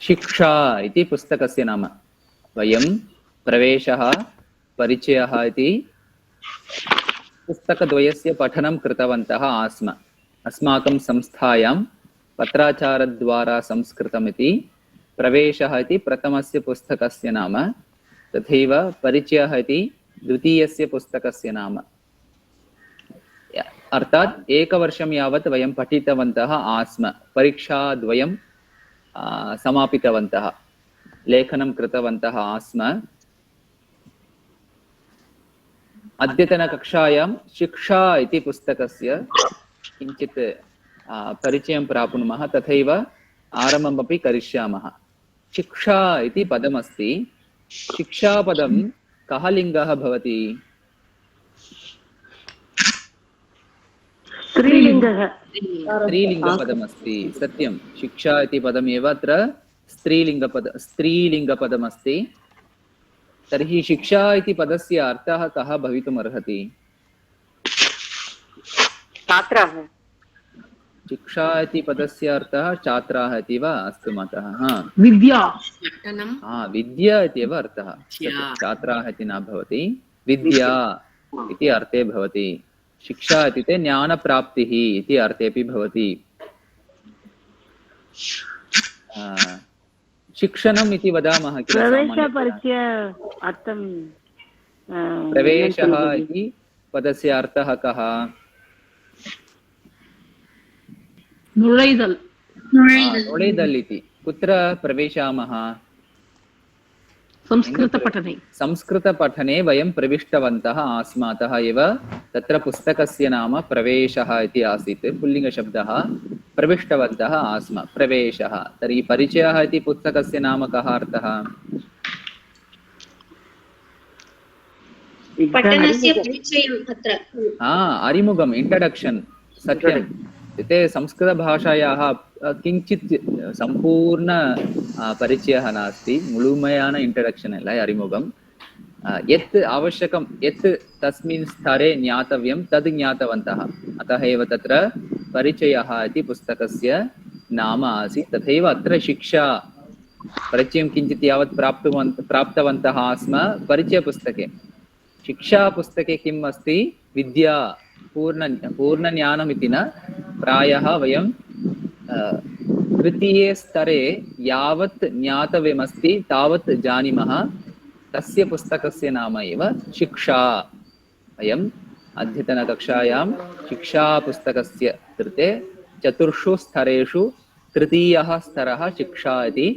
शिक्षा इति पुस्तकस्य नाम। वयं प्रवेशः परिचयः इति पुस्तकद्वयस्य पठनं कृतवन्तः आस्म। अस्माकं संस्थायां पत्राचारद्वारा संस्कृतमिति प्रवेशः इति प्रथमस्य पुस्तकस्य नाम, तथैव परिचयः इति द्वितीयस्य पुस्तकस्य नाम। अर्थात् एकवर्षं यावत् वयं पठितवन्तः आस्म। परीक्षाद्वयं समापितवन्तः, लेखनं कृतवन्तः आस्म। अद्यतनकक्षायां शिक्षा इति पुस्तकस्य किञ्चित् परिचयं प्राप्नुमः, तथैव आरम्भमपि करिष्यामः। शिक्षा इति पदमस्ति। शिक्षापदं कः लिङ्गः भवति? स्त्रीलिङ्गपदमस्ति। सत्यं, शिक्षा इति पदमेव अत्र स्त्रीलिङ्गपदमस्ति। तर्हि शिक्षा इति पदस्य अर्थः कः भवितुमर्हति? छात्राः। शिक्षा इति पदस्य अर्थः छात्राः इति वा? अस्तु मतः। विद्या। विद्या इत्येव अर्थः। छात्राः इति न भवति, विद्या इति अर्थे भवति। शिक्षा इत्युक्ते ज्ञानप्राप्तिः इति अर्थेपि भवति। शिक्षणम् इति वदामः किल, प्रवेशः इति पदस्य अर्थः कः? नुळैदल् इति। कुत्र प्रवेशामः? संस्कृतपठने वयं प्रविष्टवन्तः आस्म। अतः एव तत्र पुस्तकस्य नाम प्रवेशः इति आसीत्, पुल्लिङ्गशब्दः। प्रविष्टवन्तः आस्म, प्रवेशः। तर्हि परिचयः इति पुस्तकस्य नाम कः अर्थः? अरिमुगम्, इंट्रोडक्शन्। सत्यम्। इत्युक्ते संस्कृतभाषायाः किञ्चित् सम्पूर्ण परिचयः नास्ति, मुळुमयान इंट्रोडक्शन् अल्ल, अरिमुगम्। यत् आवश्यकं, यत् तस्मिन् स्तरे ज्ञातव्यं तद् ज्ञातवन्तः। अतः एव तत्र परिचयः इति पुस्तकस्य नाम आसीत्। तथैव अत्र शिक्षा, परिचयं किञ्चित् यावत् प्राप्तवन्तः आस्म परिचयपुस्तके। शिक्षापुस्तके किम् अस्ति? विद्या, पूर्णज्ञानमिति न, प्रायः वयं तृतीये स्तरे यावत् ज्ञातव्यमस्ति तावत् जानीमः। तस्य पुस्तकस्य नाम एव शिक्षा। वयम् अद्यतनकक्षायां शिक्षापुस्तकस्य कृते 4 स्तरेषु तृतीयः स्तरः शिक्षा इति।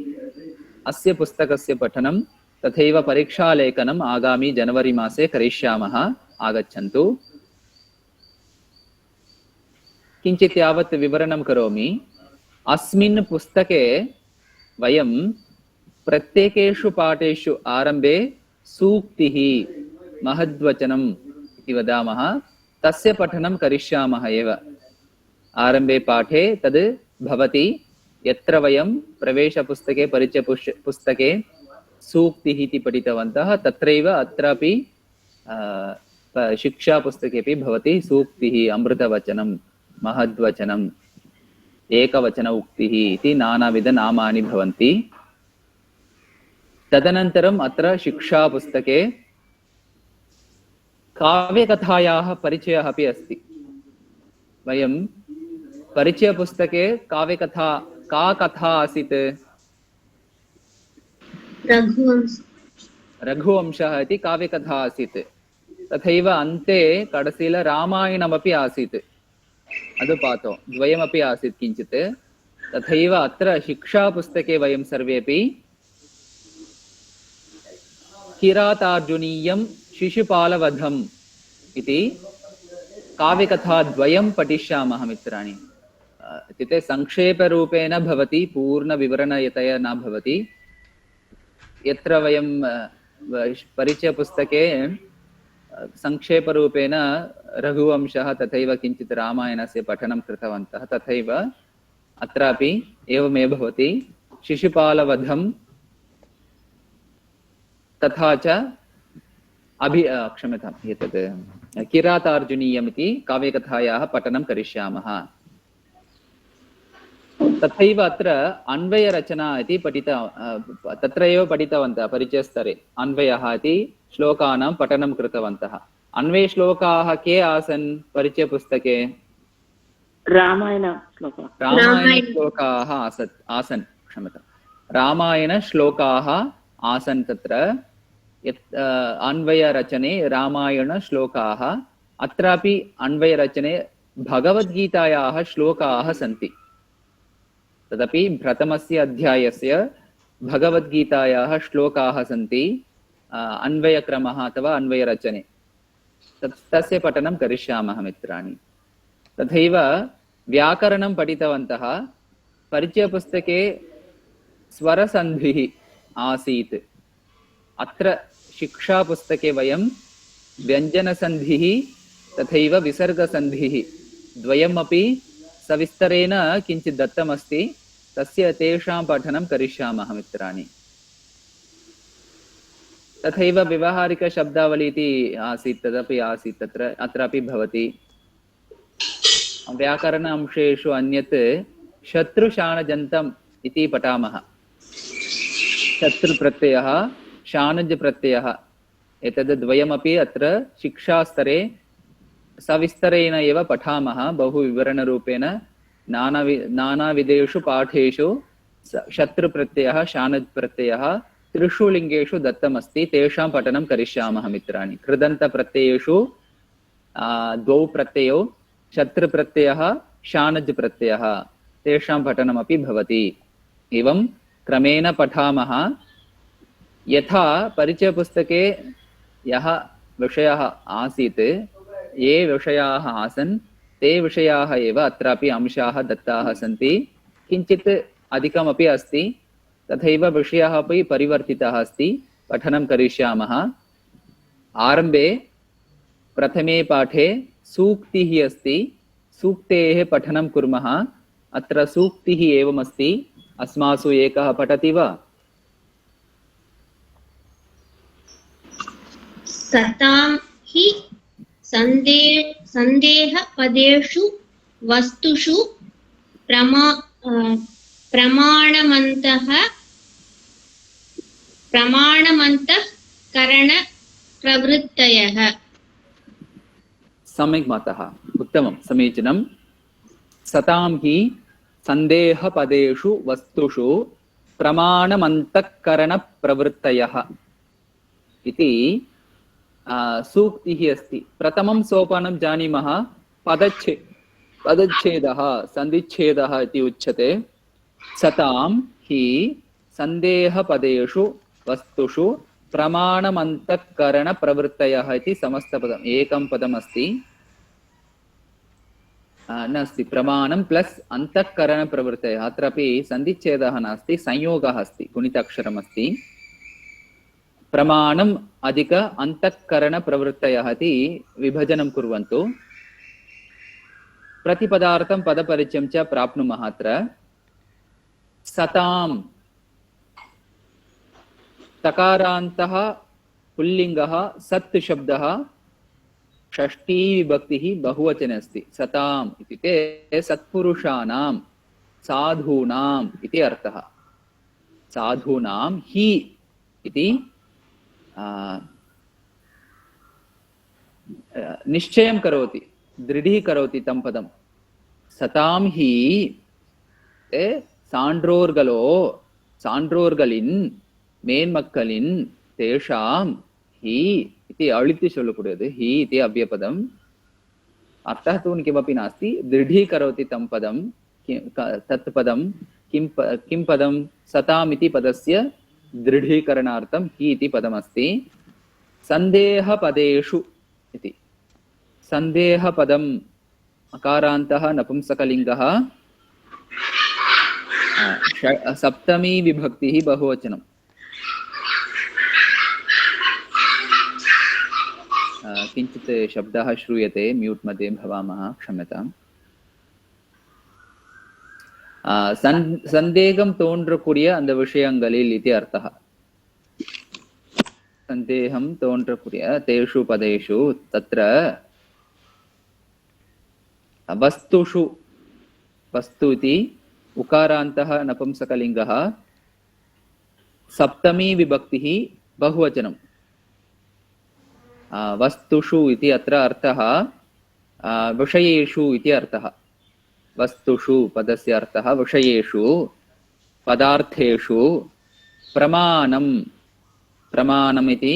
अस्य पुस्तकस्य पठनं तथैव परीक्षालेखनम् आगामि जनवरी मासे करिष्यामः। आगच्छन्तु। किञ्चित् यावत् विवरणं करोमि। अस्मिन् पुस्तके वयं प्रत्येकेषु पाठेषु आरम्भे सूक्तिः, महद्वचनम् इति वदामः, तस्य पठनं करिष्यामः एव। आरम्भे पाठे तद् भवति। यत्र वयं प्रवेशपुस्तके, परिचयपुस्तके सूक्तिः इति पठितवन्तः, तत्रैव अत्रापि शिक्षापुस्तकेपि भवति सूक्तिः, अमृतवचनं, महद्वचनम्, एकवचन उक्तिः इति नानाविधनामानि भवन्ति। तदनन्तरम् अत्र शिक्षापुस्तके काव्यकथायाः परिचयः अपि अस्ति। वयं परिचयपुस्तके काव्यकथा, का कथा आसीत्? रघुवंशः इति काव्यकथा आसीत्। तथैव अन्ते कडसिल रामायणमपि आसीत्। अदु पातो द्वयमपि आसीत् किञ्चित्। तथैव अत्र शिक्षापुस्तके वयं सर्वेपि किरातार्जुनीयं शिशुपालवधम् इति काव्यकथाद्वयं पठिष्यामः मित्राणि। इत्युक्ते संक्षेपरूपेण भवति, पूर्णविवरणतया न भवति। यत्र वयं परिचयपुस्तके संक्षेपरूपेण रघुवंशः तथैव किञ्चित् रामायणस्य पठनं कृतवन्तः, तथैव अत्रापि एवमेव भवति। शिशुपालवधं तथा च क्षम्यताम्, एतत् किरातार्जुनीयम् इति काव्यकथायाः पठनं करिष्यामः। तथैव अत्र अन्वयरचना इति तत्र एव पठितवन्तः परिचयस्तरे अन्वयः इति श्लोकानां पठनं कृतवन्तः। अन्वयश्लोकाः के आसन् परिचयपुस्तके? रामायणश्लोकः। रामायणश्लोकाः आसन् क्षम्यतां, रामायणश्लोकाः आसन्। तत्र यत् अन्वयरचने रामायणश्लोकाः, अत्रापि अन्वयरचने भगवद्गीतायाः श्लोकाः सन्ति। तदपि प्रथमस्य अध्यायस्य भगवद्गीतायाः श्लोकाः सन्ति अन्वयक्रमः अथवा अन्वयरचने। तस्य पठनं करिष्यामः मित्राणि। तथैव व्याकरणं पठितवन्तः। परिचयपुस्तके स्वरसन्धिः आसीत्। अत्र शिक्षापुस्तके वयं व्यञ्जनसन्धिः तथैव विसर्गसन्धिः द्वयमपि सविस्तरेण किञ्चित् दत्तमस्ति। तेषां पठनं करिष्यामः मित्राणि। तथैव व्यवहारिकशब्दावली इति आसीत्, तदपि आसीत् अत्रापि भवति। व्याकरण अंशेषु अन्यत् शत्रुशाणजन्तम् इति पठामः। शत्रुप्रत्ययः, शाणजप्रत्ययः, एतद् द्वयमपि अत्र शिक्षास्तरे सविस्तरेण एव पठामः। बहु विवरणरूपेण नानाविधेषु पाठेषु शत्रुप्रत्ययः, शाणजप्रत्ययः त्रिषु लिङ्गेषु दत्तमस्ति। तेषां पठनं करिष्यामः मित्राणि। कृदन्तप्रत्ययेषु द्वौ प्रत्ययौ शत्रुप्रत्ययः, शाणजप्रत्ययः, तेषां पठनमपि भवति। एवं क्रमेण पठामः। यथा परिचयपुस्तके यः विषयः आसीत्, ये विषयाः आसन्, ते विषयाः एव अत्रापि अंशाः दत्ताः सन्ति। किञ्चित् अधिकमपि अस्ति। तथैव विषयः अपि परिवर्तितः अस्ति। पठनं करिष्यामः। आरम्भे प्रथमे पाठे सूक्तिः अस्ति। सूक्तेः पठनं कुर्मः। अत्र सूक्तिः एवमस्ति। अस्मासु एकः पठति वा? सतां हि सन्देहपदेषु वस्तुषु प्रमाणमन्तःकरणप्रवृत्तयः। सम्यक् मतः, उत्तमं, समीचीनं। सतां हि सन्देहपदेषु वस्तुषु प्रमाणमन्तःकरणप्रवृत्तयः इति सूक्तिः अस्ति। प्रथमं सोपानं जानीमः, पदच्छेदः, सन्धिच्छेदः इति उच्यते। सतां हि सन्देहपदेषु वस्तुषु प्रमाणमन्तःकरणप्रवृत्तयः इति समस्तपदम् एकं पदमस्ति। नास्ति, प्रमाणं प्लस् अन्तःकरणप्रवृत्तयः। अत्रापि सन्धिच्छेदः नास्ति, संयोगः अस्ति, गुणिताक्षरमस्ति। प्रमाणम् अधिक अन्तःकरणप्रवृत्तयः इति विभजनं कुर्वन्तु। प्रतिपदार्थं पदपरिचयं च प्राप्नुमः। अत्र सतां तकारान्तः पुल्लिङ्गः सत् शब्दः, षष्ठी विभक्तिः बहुवचने अस्ति। सताम् इत्युक्ते सत्पुरुषाणां, साधूनाम् इति अर्थः। साधूनां हि इति निश्चयं करोति, दृढीकरोति तं पदं। सतां हि சான்றோர்களின் மேன்மக்களின் தேஷாம் हि इति अळिति सोल्लुकुडियदु। हि इति अव्ययपदम्। अर्थः तु किमपि नास्ति, दृढीकरोति तं पदं। तत् पदं किं पदं? सताम् इति पदस्य दृढीकरणार्थं हि इति पदमस्ति। सन्देहपदेषु इति सन्देहपदम् अकारान्तः नपुंसकलिङ्गः, सप्तमी विभक्तिः बहुवचनं। किञ्चित् शब्दः श्रूयते, म्यूट् मध्ये भवामः, क्षम्यताम्। சந்தேகம் தோன்றக்கூடிய அந்த விஷயங்களில் இது அர்த்தः। சந்தேகம் தோன்றக்கூடிய தேஷு பதேஷு தத்ர वस्तुषु, वस्तु इति उकारान्तः नपुंसकलिङ्गः सप्तमी विभक्तिः बहुवचनं वस्तुषु इति अत्र अर्थः विषयेषु इति अर्थः वस्तुषु पदस्य अर्थः विषयेषु पदार्थेषु प्रमाणं प्रमाणमिति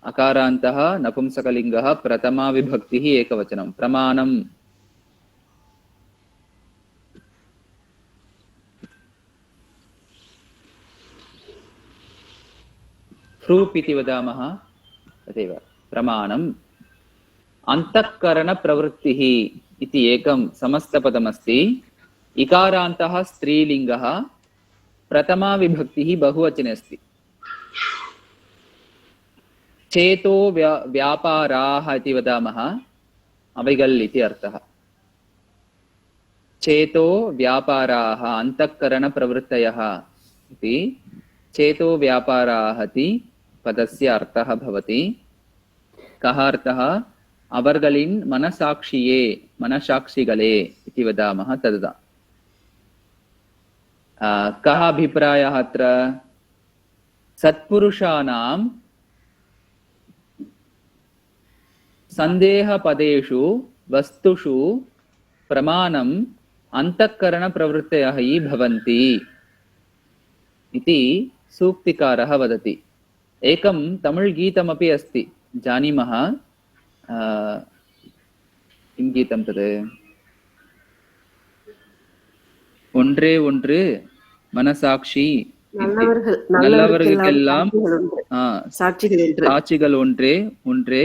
अकारान्तः नपुंसकलिङ्गः प्रथमा विभक्तिः एकवचनं प्रमाणं फ्रूप् इति वदामः तदेव प्रमाणम् अन्तःकरणप्रवृत्तिः इति एकं समस्तपदमस्ति इकारान्तः स्त्रीलिङ्गः प्रथमा विभक्तिः बहुवचने अस्ति चेतो व्यापाराः इति वदामः अवैगल् इति अर्थः चेतो व्यापाराः अन्तःकरणप्रवृत्तयः इति चेतो व्यापाराः इति पदस्य अर्थः भवति कः अर्थः अवर्गलिन् मनसाक्षिये मनसाक्षिगले इति वदामः तदा कः अभिप्रायः अत्र सत्पुरुषाणां सन्देहपदेषु वस्तुषु प्रमाणम् अन्तःकरणप्रवृत्तयः हि भवन्ति इति सूक्तिकारः वदति एकं तमिळ् गीतमपि अस्ति जानीमः किं गीतं तद् ஒன்றே ஒன்று மனசாட்சி நல்லவர்களுக்கெல்லாம் சாட்சிகள் ஒன்றே ஒன்றே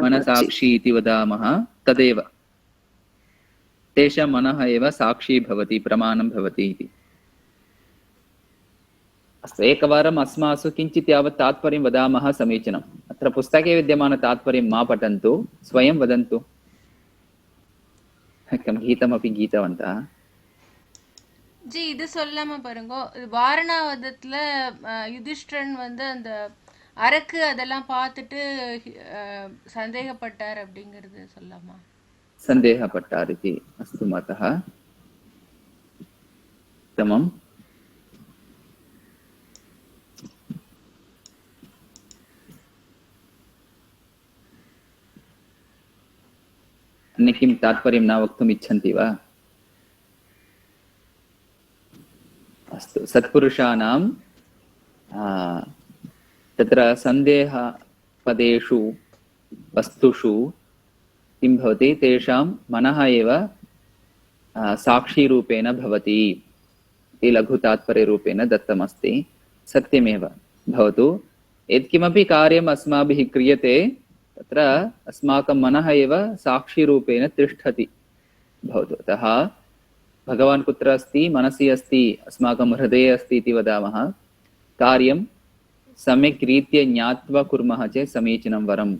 मनसाक्षी इति वदामः तदेव तेषां मनः एव साक्षी भवति प्रमाणं भवति इति अस्तु एकवारम् अस्मासु किञ्चित् यावत् तात्पर्यं वदामः समीचीनम् अत्र पुस्तके विद्यमानतात्पर्यं मा पठन्तु स्वयं वदन्तु एकं गीतमपि गीतवन्तः ஜி இது சொல்லாம பாருங்க வாரணாவதத்துல யுதிஷ்டிரன் வந்து அந்த அரக்கு அதெல்லாம் பார்த்துட்டு சந்தேகப்பட்டார் அப்படிங்கிறது சொல்லாமா सन्देहपट्टार् इति अस्तु मतः उत्तमम् अन्य किं तात्पर्यं न वक्तुम् इच्छन्ति वा अस्तु सत्पुरुषाणां तत्र सन्देहपदेषु वस्तुषु किं भवति तेषां मनः एव साक्षीरूपेण भवति इति लघुतात्पर्यरूपेण दत्तमस्ति सत्यमेव भवतु यत्किमपि कार्यम् अस्माभिः क्रियते तत्र अस्माकं मनः एव साक्षीरूपेण तिष्ठति भवतु अतः भगवान् कुत्र अस्ति मनसि अस्ति अस्माकं हृदये अस्ति इति वदामः कार्यं सम्यक् रीत्या ज्ञात्वा कुर्मः चेत् समीचीनं वरम्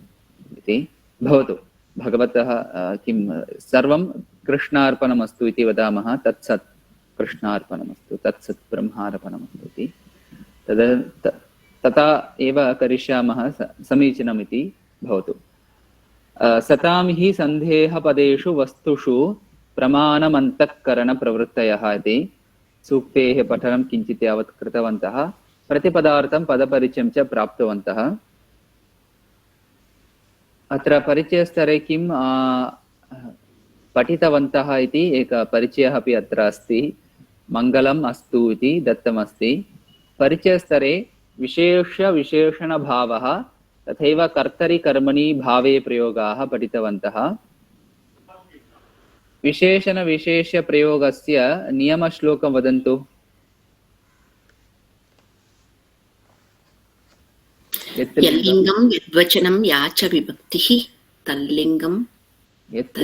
इति भवतु भगवतः किं सर्वं कृष्णार्पणमस्तु इति वदामः तत्सत् कृष्णार्पणमस्तु तत्सत् ब्रह्मार्पणमस्तु इति तथा एव करिष्यामः समीचीनम् इति भवतु सतां हि सन्देहपदेषु वस्तुषु प्रमाणमन्तःकरणप्रवृत्तयः इति सूक्तेः पठनं किञ्चित् यावत् कृतवन्तः प्रतिपदार्थं पदपरिचयं च प्राप्तवन्तः अत्र परिचयस्तरे किं पठितवन्तः इति एकः परिचयः अपि अत्र अस्ति मङ्गलम् अस्तु इति दत्तमस्ति परिचयस्तरे विशेषणभावः तथैव कर्तरि कर्मणि भावे प्रयोगाः पठितवन्तः विशेषणविशेषप्रयोगस्य नियमश्लोकं वदन्तु यल्लिङ्गं यद्वचनं या च विभक्तिः तल्लिङ्गं यत्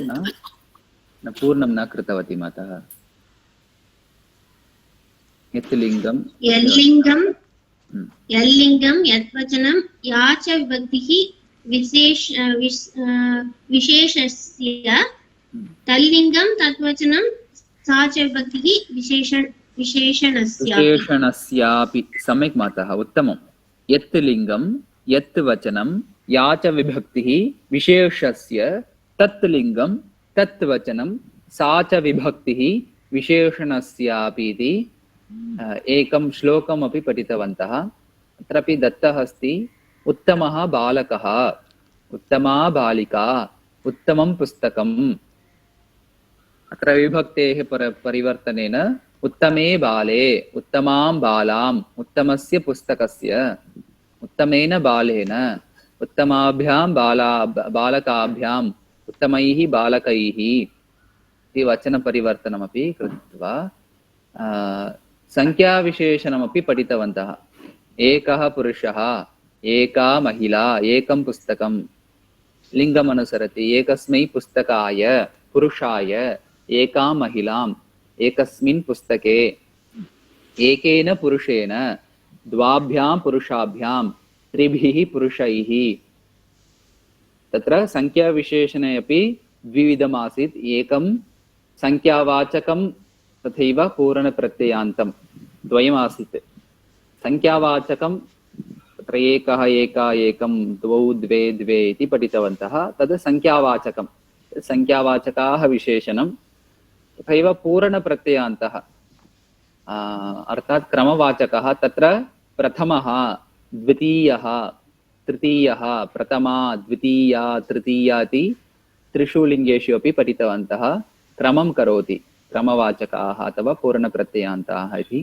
न पूर्णं न कृतवती मातः यत् लिङ्गं यल्लिङ्गं यद्वचनं या च विभक्तिः विशेषस्य तल्लिङ्गं तद्वचनं सा च विभक्तिः विशेषणस्यापि सम्यक् मातः उत्तमं यत् लिङ्गं यत् वचनं या च विभक्तिः विशेषस्य तत् लिङ्गं तत् वचनं सा च विभक्तिः विशेषणस्यापि इति एकं श्लोकमपि पठितवन्तः। अत्रापि दत्तः अस्ति उत्तमः बालकः, उत्तमा बालिका, उत्तमं पुस्तकम्। अत्र विभक्तेः परिवर्तनेन उत्तमे बाले, उत्तमां बालाम्, उत्तमस्य पुस्तकस्य, उत्तमेन बालेन, उत्तमाभ्यां बालकाभ्याम्, उत्तमैः बालकैः इति वचनपरिवर्तनमपि कृत्वा संख्याविशेषणमपि पठितवन्तः। एकः पुरुषः, एका महिला, एकं पुस्तकं लिङ्गमनुसरति। एकस्मै पुस्तकाय, पुरुषाय, एकां महिलाम्, एकस्मिन् पुस्तके, एकेन पुरुषेण, द्वाभ्यां पुरुषाभ्यां, त्रिभिः पुरुषैः। तत्र संख्याविशेषणे अपि द्विविधमासीत्। एकं संख्यावाचकं तथैव पूर्णप्रत्ययान्तं द्वयमासीत्। संख्यावाचकं तत्र एकः, एका, एकं, द्वौ, द्वे, द्वे इति पठितवन्तः। तद् संख्यावाचकं, संख्यावाचकाः विशेषणं। तथैव पूर्णप्रत्ययान्तः अर्थात् क्रमवाचकः, तत्र प्रथमः, द्वितीयः, तृतीयः, प्रथमा, द्वितीया, तृतीया इति त्रिषु लिङ्गेषु अपि पठितवन्तः। क्रमं करोति, क्रमवाचकाः अथवा पूर्णप्रत्ययान्ताः इति।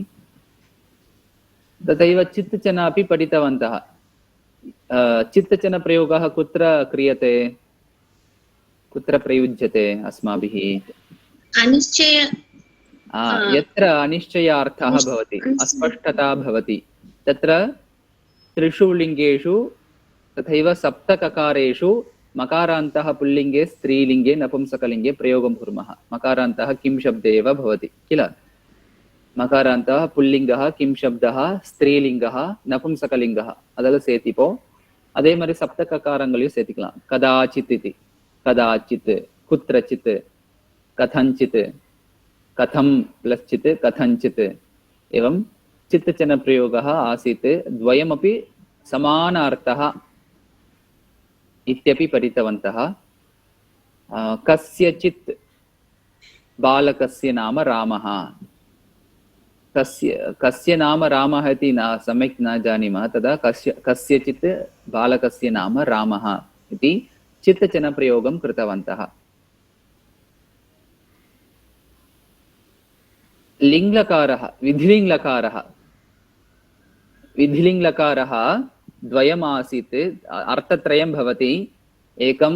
तथैव चित्तचन अपि पठितवन्तः। चित्तचनप्रयोगः कुत्र क्रियते, कुत्र प्रयुज्यते अस्माभिः? अनिश्चय यत्र अनिश्चयार्थः भवति, अस्पष्टता भवति, तत्र त्रिषु लिङ्गेषु तथैव सप्तककारेषु मकारान्तः पुल्लिङ्गे, स्त्रीलिङ्गे, नपुंसकलिङ्गे प्रयोगं कुर्मः। मकारान्तः किं शब्दे एव भवति किल? मकारान्तः पुल्लिङ्गः, किं शब्दः, स्त्रीलिङ्गः, नपुंसकलिङ्गः, अदल सेतिपो। அதே மாதிரி சப்த ககாரங்களையும் சேர்த்துக்கலாம். கதாச்சித் इति, कदाचित्, कुत्रचित्, कथञ्चित्, कथं प्लस् चित्, कथञ्चित्। एवं चित्तचनप्रयोगः आसीत्। द्वयमपि समानार्थः इत्यपि पठितवन्तः। कस्यचित् बालकस्य नाम रामः। कस्य नाम रामः इति न सम्यक् न जानीमः, तदा कस्यचित् बालकस्य नाम रामः इति चित्तचनप्रयोगं कृतवन्तः। लिङ्लकारः, विधिलिङ्लकारः, विधिलिङ्लकारः द्वयमासीत्, अर्थत्रयं भवति। एकं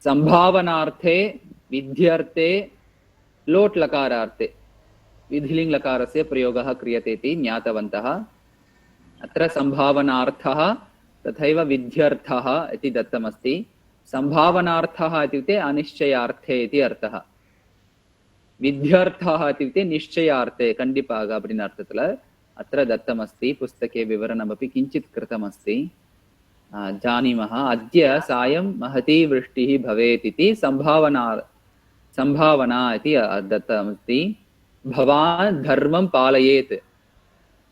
सम्भावनार्थे, विध्यर्थे, लोट् लकारार्थे विधिलिङ्लकारस्य प्रयोगः क्रियते इति ज्ञातवन्तः। अत्र सम्भावनार्थः तथैव विध्यर्थः इति दत्तमस्ति। सम्भावनार्थः इत्युक्ते अनिश्चयार्थे इति अर्थः. विध्यर्थः इत्युक्ते निश्चयार्थे, कण्डिपाग அப்படின்னு அர்த்தத்துல अत्र दत्तमस्ति। पुस्तके विवरणमपि किञ्चित् कृतमस्ति। जानीमः अद्य सायं महती वृष्टिः भवेत् इति सम्भावना इति दत्तमस्ति। भवान् धर्मं पालयेत्।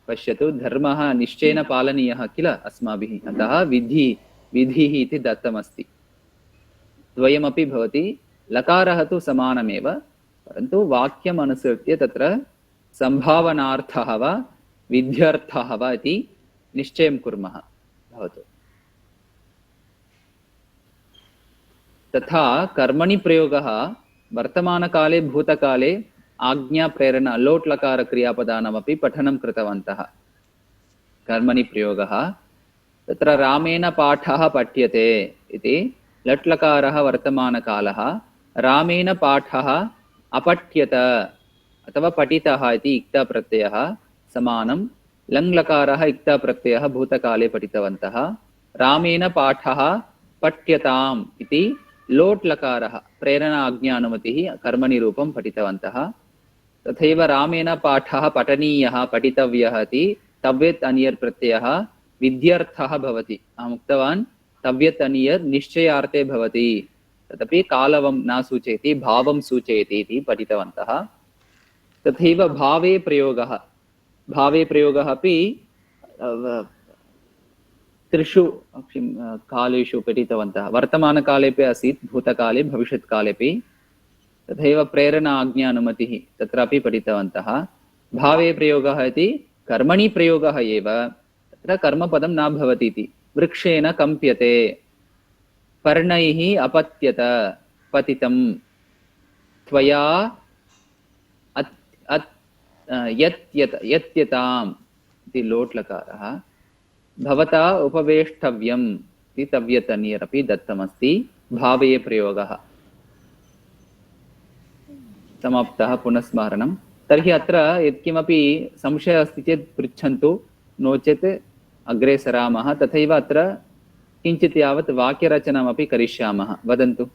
पश्यतु, धर्मः निश्चयेन पालनीयः किल अस्माभिः, अतः विधिः इति दत्तमस्ति। द्वयमपि भवति। लकारः तु समानमेव, परन्तु वाक्यम् अनुसृत्य तत्र सम्भावनार्थः वा विध्यर्थः वा इति निश्चयं कुर्मः। भवतु। तथा कर्मणि प्रयोगः वर्तमानकाले, भूतकाले आज्ञा, प्रेरणा, लोट् लकार क्रियापदानामपि पठनं कृतवन्तः। कर्मणि प्रयोगः तत्र रामेण पाठः पठ्यते इति लट् लकारः वर्तमानकालः, रामेण पाठः अपठ्यत अथवा पठितः इति इक्तप्रत्ययः समानं। लङ् लकारः इक्तप्रत्ययः भूतकाले पठितवन्तः। रामेण पाठः पठ्यताम् इति लोट् लकारः प्रेरणा आज्ञा अनुमतिः कर्मणि रूपं पठितवन्तः। तथैव रामेण पाठः पठनीयः, पठितव्यः इति तव्यत् अनियर् प्रत्ययः विध्यर्थः भवति। अहम् उक्तवान् तव्यत् अनियर् निश्चयार्थे भवति, तदपि कालवं न सूचयति, भावं सूचयति इति पठितवन्तः। तथैव भावे प्रयोगः, भावे प्रयोगः अपि त्रिषु कालेषु पठितवन्तः। वर्तमानकालेपि आसीत्, भूतकाले, भविष्यत्कालेपि। तथैव प्रेरणा आज्ञा अनुमतिः तत्रापि पठितवन्तः। भावे प्रयोगः इति कर्मणि प्रयोगः एव, तत्र कर्मपदं न भवति इति। वृक्षेण कम्प्यते, पर्णैः अपत्यत, पतितं, त्वया यत्यताम् इति लोट्लकारः, भवता उपवेष्टव्यम् इति तव्यतनीरपि दत्तमस्ति। भावे प्रयोगः समाप्तः। पुनस्मारणं। तर्हि अत्र यत्किमपि संशयः अस्ति चेत् पृच्छन्तु, नो चेत् अग्रे सरामः। तथैव अत्र किञ्चित् यावत् वाक्यरचनामपि करिष्यामः। वदन्तु।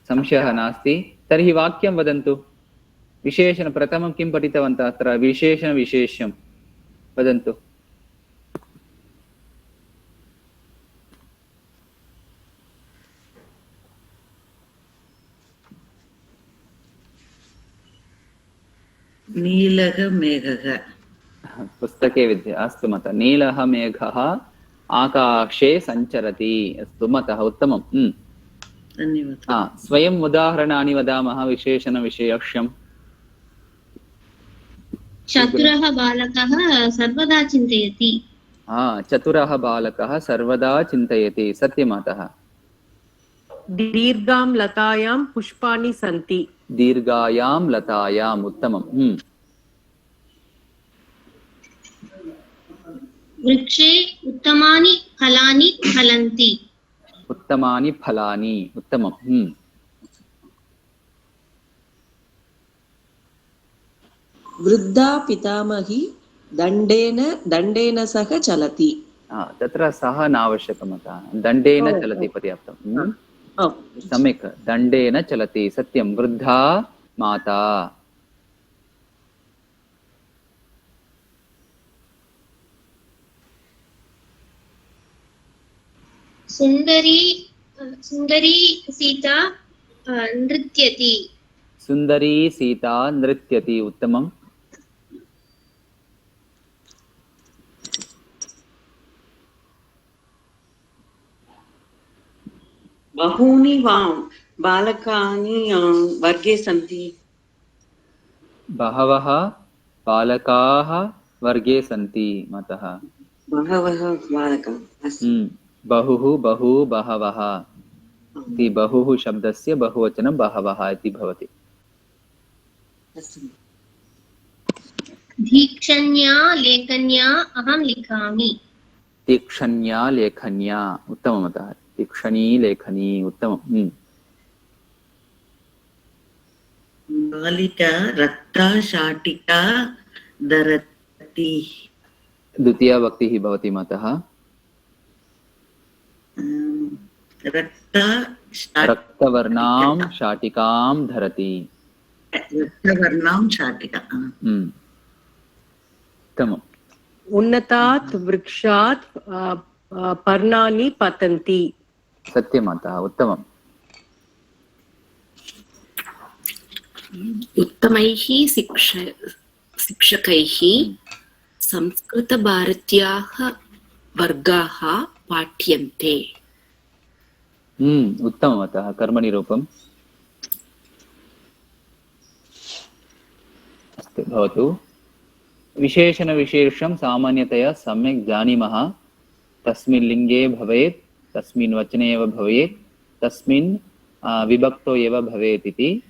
संशयः नास्ति तर्हि वाक्यं वदन्तु। विशेषण प्रथमं किं पठितवन्तः? अत्र विशेषणविशेष्यं वदन्तु। नीलः मेघः। पुस्तके विद्यते। अस्तु मत। नीलः मेघः आकाशे सञ्चरति। अस्तु मतः, उत्तमं। धन्यवादः। स्वयम् उदाहरणानि वदामः विशेषणविशेष्यं। चतुरः बालकः सर्वदा चिन्तयति। चतुरः बालकः सर्वदा चिन्तयति। सत्यमातः। दीर्घां लतायां पुष्पाणि सन्ति। दीर्घायां लतायाम्। उत्तमम्। वृक्षे उत्तमानि फलानि फलन्ति। उत्तमानि फलानि। उत्तमम्। वृद्धा पितामही दण्डेन सह चलति। तत्र सः नावश्यकमतः, दण्डेन चलति पर्याप्तं। सम्यक्, दण्डेन चलति। सत्यं। वृद्धा माता। सुन्दरी सीता नृत्यति। सुन्दरी सीता नृत्यति। उत्तमम्। बहूनि बालकानि वर्गे सन्ति। बहवः बालकाः वर्गे सन्ति मतः। बहवः बालकाः। बहुः बहु बहवः इति बहुः शब्दस्य बहुवचनं बहवः इति भवति। तीक्ष्ण्या लेखन्या अहं लिखामि। तीक्ष्ण्या लेखन्या। उत्तममतः। तीक्ष्णी लेखनी। उत्तमम्। बालिका रक्ता शाटिका धरति। द्वितीया भक्तिः भवति मतः। रक्तवर्णां शाटिकां धरति। रक्तवर्णां शाटिका। उत्तमम्। उन्नतात् वृक्षात् पर्णानि पतन्ति। सत्यमातः। उत्तमम्। उत्तमैः शिक्षकैः संस्कृतभारत्याः वर्गाः पाठ्यन्ते। उत्तममतः। कर्मनिरूपम्। अस्तु, भवतु। विशेषणविशेषं सामान्यतया सम्यक् जानीमः। तस्मिन् लिङ्गे भवेत्, तस्मिन् वचने एव भवेत्, तस्मिन् विभक्तो एव भवेत् इति।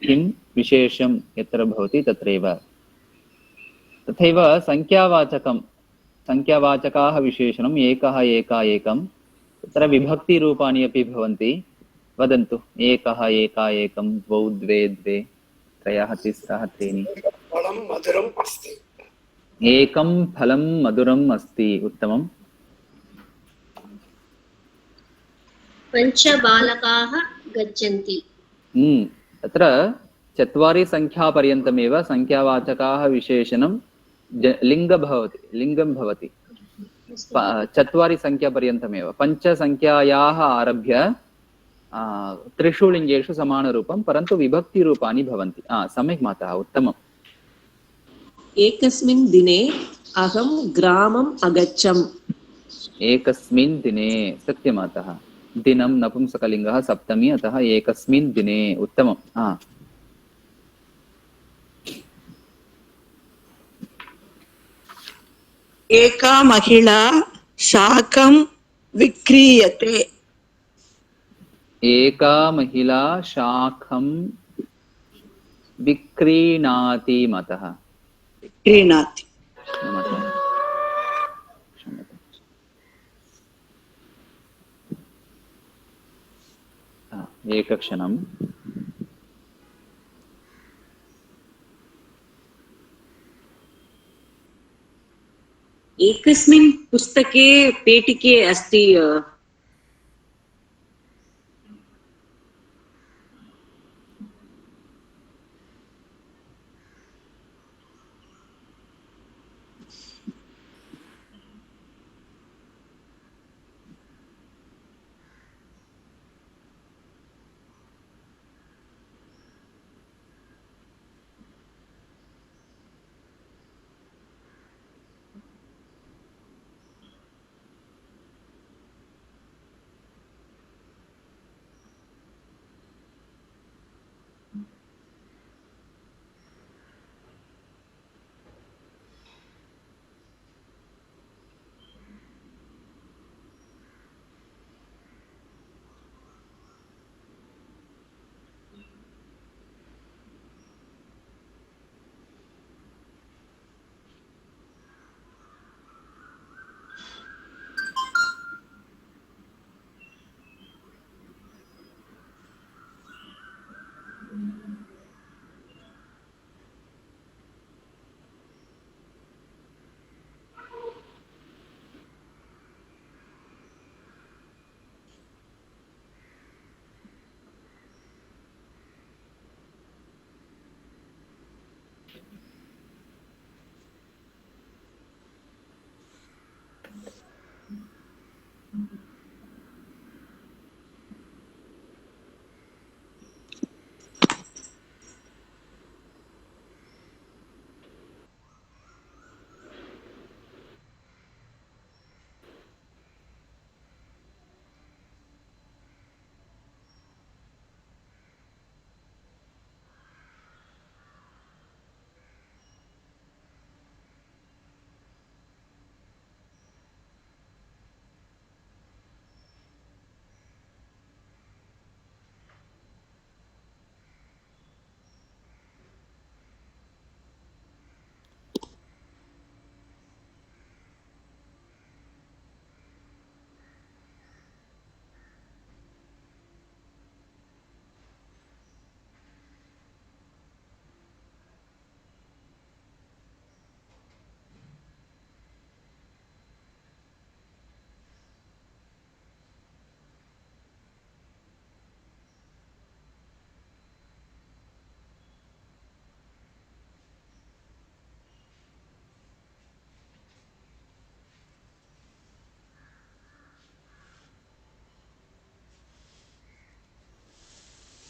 किं विशेषं यत्र भवति तत्रैव। तथैव संख्यावाचकाः विशेषणम् एकः एका एकं, तत्र विभक्तिरूपाणि अपि भवन्ति। वदन्तु। एकः एका एकं, द्वौ द्वे द्वे, त्रयः तिस्रः त्रीणि। फलं मधुरम् अस्ति। एकं फलं मधुरम् अस्ति। उत्तमम्। पञ्च बालकाः गच्छन्ति। तत्र चत्वारि संख्यापर्यन्तमेव संख्यावाचकाः विशेषणं लिङ्गं भवति। चत्वारि संख्यापर्यन्तमेव। पञ्चसंख्यायाः आरभ्य त्रिषु लिङ्गेषु समानरूपं, परन्तु विभक्तिरूपाणि भवन्ति। सम्यक् मातः। उत्तमम्। एकस्मिन् दिने अहं ग्रामम् अगच्छम् एकस्मिन् दिने सत्यमातः दिनं नपुंसकलिङ्गः सप्तमी अतः एकस्मिन् दिने उत्तमं एका महिला शाकं विक्रीयते एका महिला शाखं विक्रीणाति मतः क्रीणाति एकक्षणम् एकस्मिन् पुस्तके पेटिके अस्ति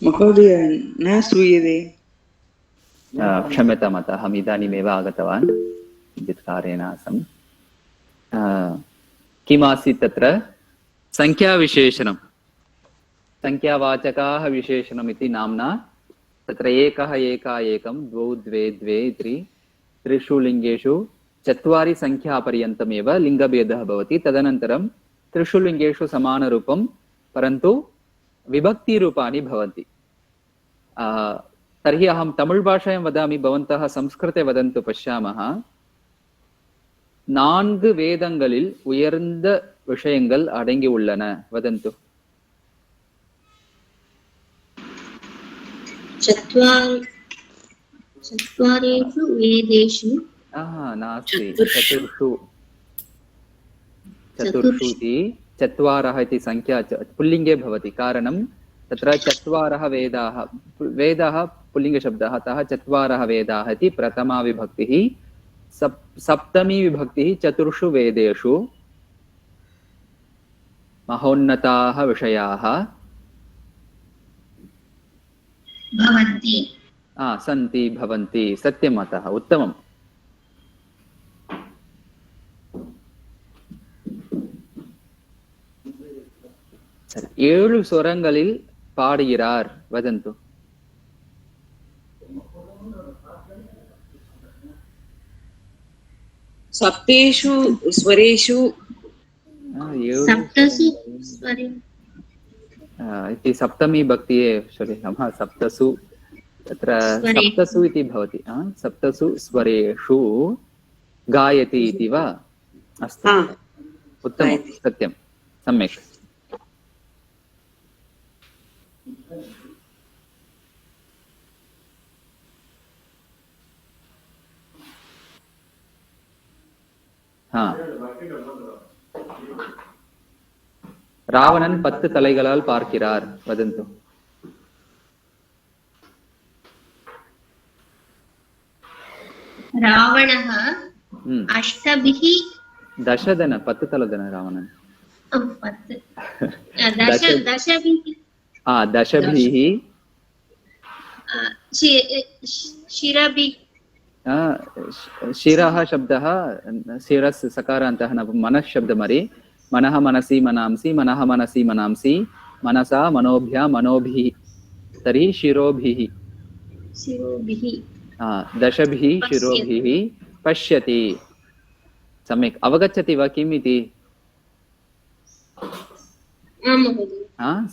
महोदय न श्रूयते क्षम्यताम् अहम् इदानीमेव आगतवान् किञ्चित् कार्येण आसम् किमासीत् तत्र संख्याविशेषणं संख्यावाचकाः विशेषणम् इति नाम्ना तत्र एकः एका एकं द्वौ द्वे द्वे त्रि त्रिषु लिङ्गेषु चत्वारि संख्यापर्यन्तमेव लिङ्गभेदः भवति तदनन्तरं त्रिषु लिङ्गेषु समानरूपं परन्तु विभक्तिरूपाणि भवन्ति तर्हि अहं तमिळ् भाषायां वदामि भवन्तः संस्कृते वदन्तु पश्यामः நான்கு வேதங்களில் உயர்ந்த விஷயங்கள் அடங்கி உள்ளன वदन्तु चत्वारेषु वेदेषु नास्ति चतुर्षु इति चत्वारः इति संख्या पुल्लिङ्गे भवति कारणं तत्र चत्वारः वेदाः पुल्लिङ्गशब्दः अतः चत्वारः वेदाः इति प्रथमा विभक्तिः सप्तमी विभक्तिः चतुर्षु वेदेषु महोन्नताः विषयाः भवन्ति सन्ति भवन्ति सत्यमतः उत्तमम् ஏழு ஸ்வரங்களில் பாடுகிறார் வதந்து. सप्तेषु स्वरेषु सप्तसु स्वरे इति सप्तमी भक्ति सप्तसु तत्र सप्तसु इति भवति. सप्तसु स्वरेषु गायति इति वा? अस्तु, उत्तमं, सत्यं, सम्यक्. ராவணன் 10 தலைகளால் பார்க்கிறார் வதந்து. रावणः अष्टभिः दशदन 10 तलदन रावणन दशभिः शिरः शब्दः शिरस् सकारान्तः मनः शब्दमरि मनः मनसि मनांसि मनः मनसि मनांसि मनसा मनोभ्या मनोभिः तर्हि शिरोभिः दशभिः शिरोभिः पश्यति. सम्यक् अवगच्छति वा किम् इति?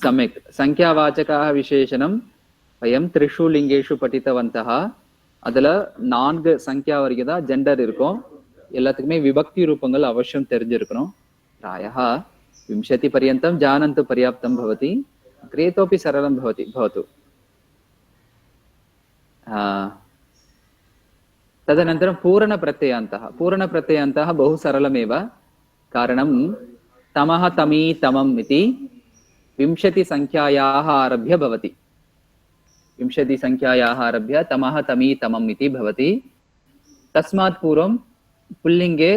सम्यक्. संख्यावाचकाः विशेषणं वयं 3 लिङ्गेषु पठितवन्तः. அதுல 4 சங்கியா வரைக்கும் தான் ஜெண்டர் இருக்கும். எல்லாத்துக்குமே விபக்தி ரூபங்கள் அவசியம் தெரிஞ்சிருக்கணும். प्रायः 20 पर्यन्तं जानन्तु पर्याप्तं भवति. क्रियतोपि सरलं भवति भवतु. तदनन्तरं पूर्णप्रत्ययान्तः बहु सरलमेव. कारणं तमः तमी तमम् इति 20 संख्यायाः आरभ्य भवति. 20 संख्यायाः आरभ्य तमः तमी तमम् इति भवति. तस्मात् पूर्वं पुल्लिङ्गे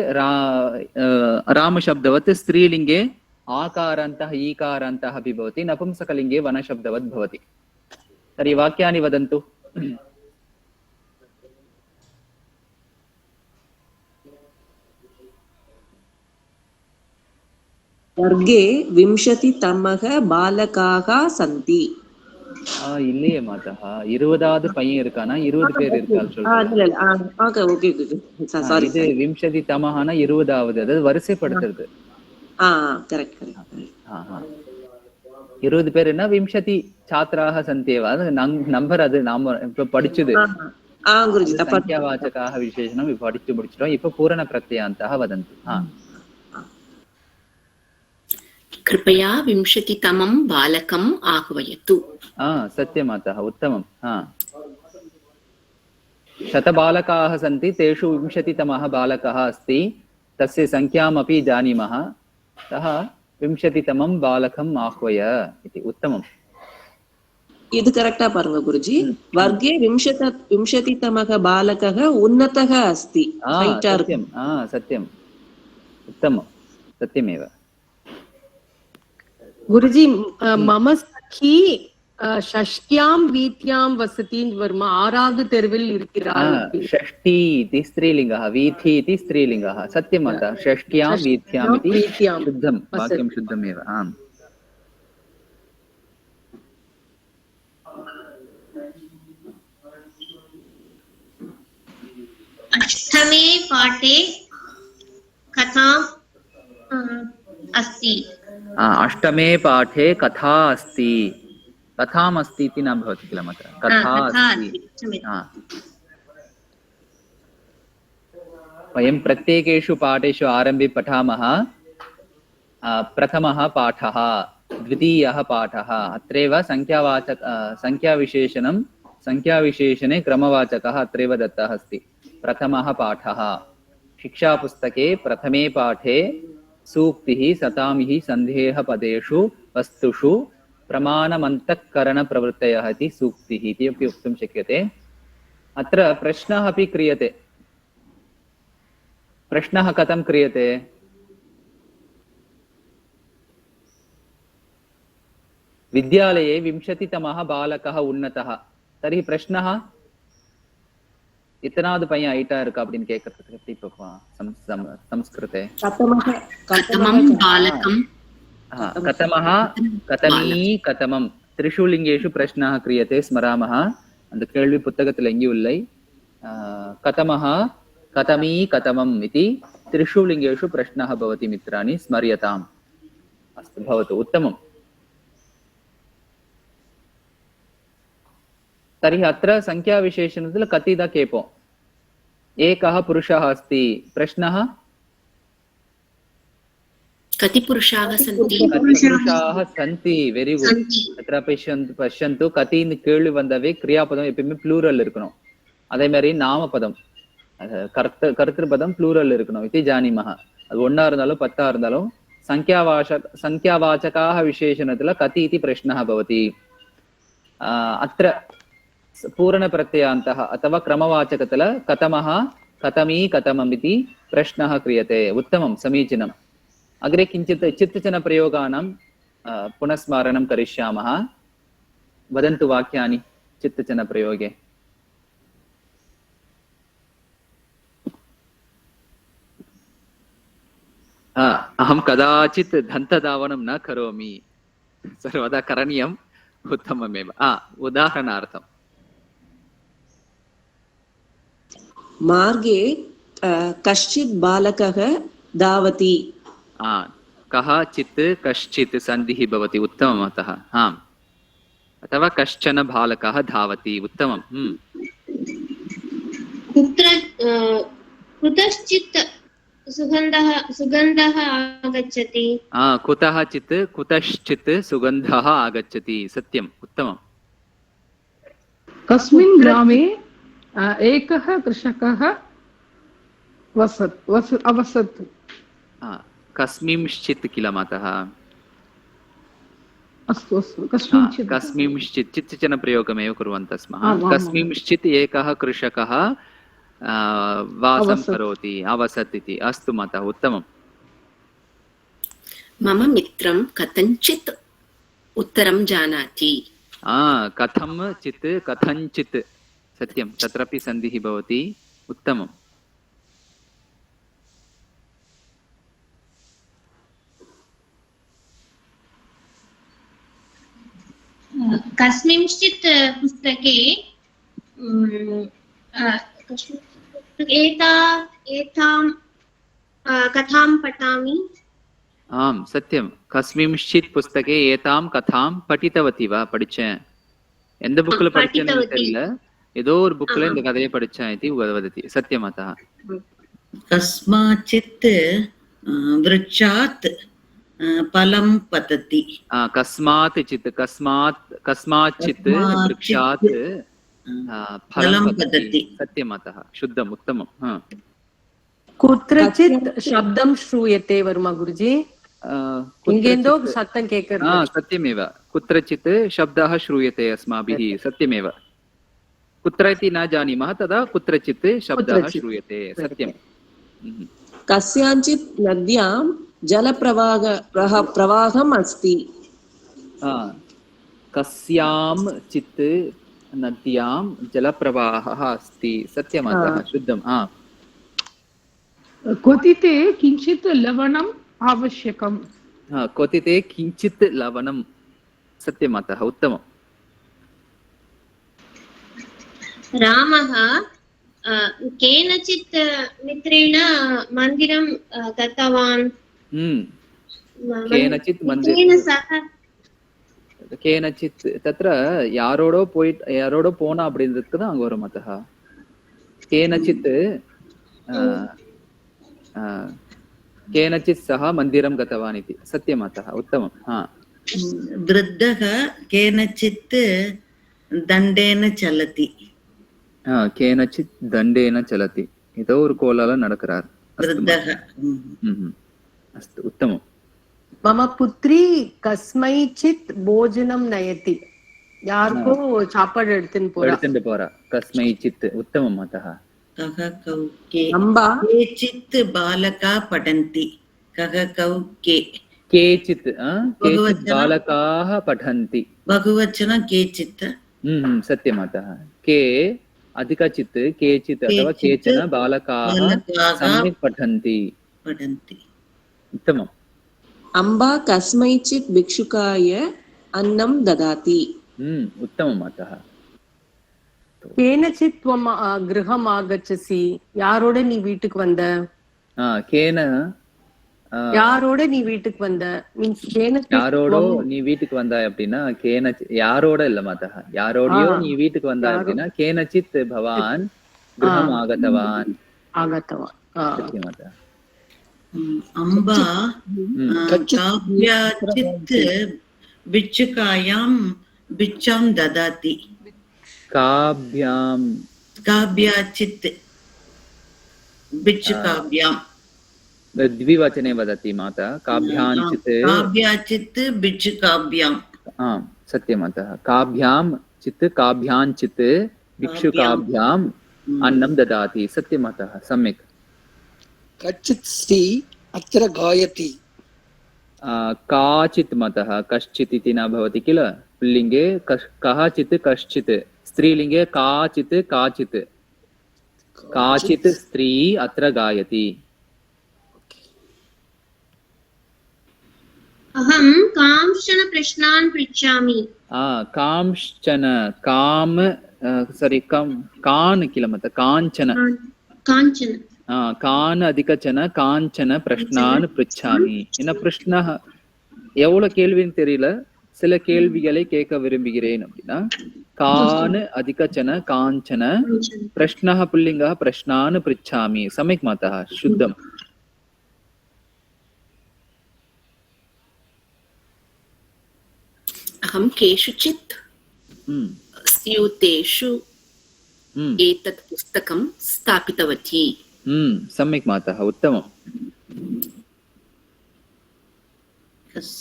रामशब्दवत्, स्त्रीलिङ्गे आकारान्तः ईकारान्तः अपि भवति, नपुंसकलिङ्गे वनशब्दवत् भवति. तर्हि वाक्यानि वदन्तु. वर्गे 20तमः बालकाः सन्ति. இல்லையே மாதா, 20வது பையன் இருக்கானா? 20 பேர் இருக்கான்னு சொல்றேன். இது 20 தமஹானா 20வது, அதாவது வரிசைப்படுத்துறது. 20 பேர்னா 20 छात्राः सन्त्येव, நம்பர் அது நாம இப்ப படிச்சது. संख्यावाचकाः विशेषणं படிச்சு முடிச்சிட்டோம். இப்ப பூரண பிரத்யயாन्तः वदन्तु. कृपया 20तमं बालकम् आह्वयतु. सत्यं मातः, उत्तमं. 100 बालकाः सन्ति, तेषु 20तमः बालकः अस्ति. तस्य संख्यामपि जानीमः. अतः 20तमं बालकम् आह्वय इति. उत्तमम्. இது கரெக்ட்டா பாருங்க குருஜி. वर्गे 20तमः बालकः उन्नतः अस्ति. सत्यं, सत्यम्, उत्तमं, सत्यमेव. गुरुजी, मम सखी षष्ट्यां वीथ्यां वसति वर्मा, 6வது தெருவில் இருக்கிறார். षष्ठी इति स्त्रीलिङ्गः, वीथि इति स्त्रीलिङ्गः. सत्यं माता, षष्ट्यां वीथ्याम् इति शुद्धं वाक्यं, शुद्धमेव. आम्. अष्टमे पाठे कथाम् अस्ति. अष्टमे पाठे कथा अस्ति. कथाम् अस्ति इति न भवति किल मात्र, कथा अस्ति. वयं प्रत्येकेषु पाठेषु आरम्भे पठामः. प्रथमः पाठः, द्वितीयः पाठः. अत्रैव संख्याविशेषणे क्रमवाचकः अत्रैव दत्तः अस्ति. प्रथमः पाठः. शिक्षापुस्तके प्रथमे पाठे सूक्तिः सतामिः सन्देहपदेषु वस्तुषु प्रमाणमन्तःकरणप्रवृत्तयः इति सूक्तिः इति अपि वक्तुं शक्यते. अत्र प्रश्नः अपि क्रियते. प्रश्नः कथं क्रियते? विद्यालये 20तमः बालकः उन्नतः. तर्हि प्रश्नः, इतनाவது பையன் ஹைட்டா இருக்கா அப்படின்னு கேக்குறதுக்கு எப்படி பாப்பா சம்ஸ்கிருதே? कथमं बालकं कथमः कथमी कथमं त्रिषु लिङ्गेषु प्रश्नः क्रियते स्मरामः அந்த கேள்வி புத்தகத்தில் எங்கேயும் இல்லை कथमः कथमी कथमम् इति त्रिषु लिङ्गेषु प्रश्नः भवति मित्राणि स्मर्यताम् अस्तु भवतु उत्तमम् तर्हि अत्र संख्याविशेषणத்தில் कतिदा केपोम् एकः पुरुषः अस्ति प्रश्नः कति पुरुषाः सन्ति पुरुषाः सन्ति वेरी गुड अत्र पश्यन्तु कतिன்னு கேள்வி வந்தவே கிரியாபதம் எப்பவுமே ப்ளூரல் இருக்கணும் அதே மாதிரி நாமபதம் கர்த்தൃபதம் ப்ளூரல் இருக்கணும் इति जानीमः அது ஒண்ணா இருந்தாலும் பத்தா இருந்தாலும் संख्यावाचकाः विशेषणத்துல कति इति प्रश्नः भवति अत्र पूर्णप्रत्ययान्तः अथवा क्रमवाचकतल कथमः कथमी कथमम् इति प्रश्नः क्रियते उत्तमं समीचीनम् अग्रे किञ्चित् चित्तचनप्रयोगानां पुनस्मारणं करिष्यामः वदन्तु वाक्यानि चित्तचनप्रयोगे अहं कदाचित् दन्तधावनं न करोमि सर्वदा करणीयम् उत्तममेव उदाहरणार्थम् मार्गे कश्चित् बालकः धावति कः चित् कश्चित् सन्धिः भवति उत्तमम् अतः आम् अथवा कश्चन बालकः धावति उत्तमम् कुतश्चित् सुगन्धः आगच्छति कुतः चित् कुतश्चित् सुगन्धः आगच्छति सत्यम् उत्तमम् कस्मिन् ग्रामे एकः कृषकः अवसत् कस्मिंश्चित् किल मातः अस्तु अस्तु कस्मिंश्चित् कस्मिंश्चित् चित्तचनप्रयोगमेव कुर्वन्तः स्मः कस्मिंश्चित् एकः कृषकः वासं करोति अवसत् इति अस्तु मातः उत्तमम् मम मित्रं कथञ्चित् उत्तरं जानाति कथं चित् कथञ्चित् सत्यं तत्रापि सन्धिः भवति उत्तमम् कस्मिंश्चित् पुस्तके एतां कथां पठामि आम् सत्यं कस्मिंश्चित् पुस्तके एतां कथां पठितवती वा படிச்சேன் எந்த புக்ல படிச்சேன்னு தெரியல ஏதோ ஒரு புக்ல இந்த கதையை படிச்சேன் इति वदति सत्यम् अतः कस्माचित् वृक्षात् फलं पतति कस्मात् चित् कस्माच्चित् वृक्षात् फलं पतति सत्यम् अतः शुद्धम् उत्तमम् कुत्रचित् शब्दं श्रूयते वर्मा गुरुजी इङ्गेन्दो सत्तं केक्कर् सत्यमेव कुत्रचित् शब्दः श्रूयते अस्माभिः सत्यमेव कुत्र इति न जानीमः तदा कुत्रचित् शब्दः श्रूयते सत्यम् कस्याञ्चित् नद्यां प्रवाहम् अस्ति कस्याञ्चित् नद्यां जलप्रवाहः अस्ति सत्यमतः शुद्धम् क्वथिते किञ्चित् लवणम् आवश्यकम् क्वथिते किञ्चित् लवणं सत्यमतः उत्तमम् रामः केनचित् मित्रेण मन्दिरं गतवान् केनचित् केनचित् तत्र यारोडो போனா அப்படின்றதுக்கு தான் அங்க வரும் அத்தः केनचित् केनचित् सह मन्दिरं गतवान् इति सत्यम् अतः उत्तमम् वृद्धः केनचित् दण्डेन चलति केनचित् दण्डेन चलति ஏதோ ஒரு கோலால நடக்கிறார் वृद्धः अस्तु उत्तमम् मम पुत्री कस्मैचित् भोजनं नयति यार्को சாப்பாடு எடுத்துட்டு போறா कस्मैचित् उत्तमम् अतः कः कौ के केचित् बालका पठन्ति कः कौ के केचित् बालकाः पठन्ति बहुवचन केचित् सत्यम् अतः के अधिकचित् केचित् अथवा केचन बालकाः सम्यक् पठन्ति पठन्ति उत्तमम् अम्बा कस्मैचित् भिक्षुकाय अन्नं ददाति. उत्तमं मातः. கேனச்சித் त्वम् गृहम् आगच्छसि. யாரோட நீ வீட்டுக்கு வந்த? கேன யாரோட நீ வீட்டுக்கு வந்த மீன்ஸ் யாரோட நீ வீட்டுக்கு வந்தாய் அப்படின்னா யாரோட இல்ல மாதா, யாரோடயோ நீ வீட்டுக்கு வந்தாய் அப்படின்னா கேனச்சித் பவான் கிருஹம் ஆகதவான். மாதா அம்பா காவ்யாச்சித் பிட்சுகாயாம் பிச்சாம் ததாதி. काव्याचित् बिच्छुकाभ्याम् द्विवचने वदति माता. काव्याचित् बिच्छुकाभ्याम्. सत्यं माता. काभ्याञ्चित् काभ्याञ्चित् भिक्षुकाभ्याम् अन्नं ददाति. सत्यं माता, सम्यक्. कच्चित् स्त्री अत्र गायति. काचित् मतः कश्चित् इति न भवति किल. पुल्लिङ्गे कःचित् कश्चित्, स्त्रीलिङ्गे काचित् काचित्. काचित् स्त्री अत्र गायति. अहं कांश्चन प्रश्नान् पृच्छामि. कांश्चन कान् किल मत काञ्चन कान् अधिकचन काञ्चन प्रश्नान् पृच्छामि. என்ன பிரश्नः எவ்வளவு கேள்வின்னு தெரியல, சில கேள்விகளை கேட்க விரும்புகிறேன் அப்படின்னா கான் அதிகச்சன காஞ்சன பிரश्नः पुल्लिङ्गः प्रश्नान् पृच्छामि. सम्यक् मातः, शुद्धम्. अहं केषुचित् स्यूतेषु एतत् पुस्तकं स्थापितवती. सम्यक् मातः, उत्तमम्.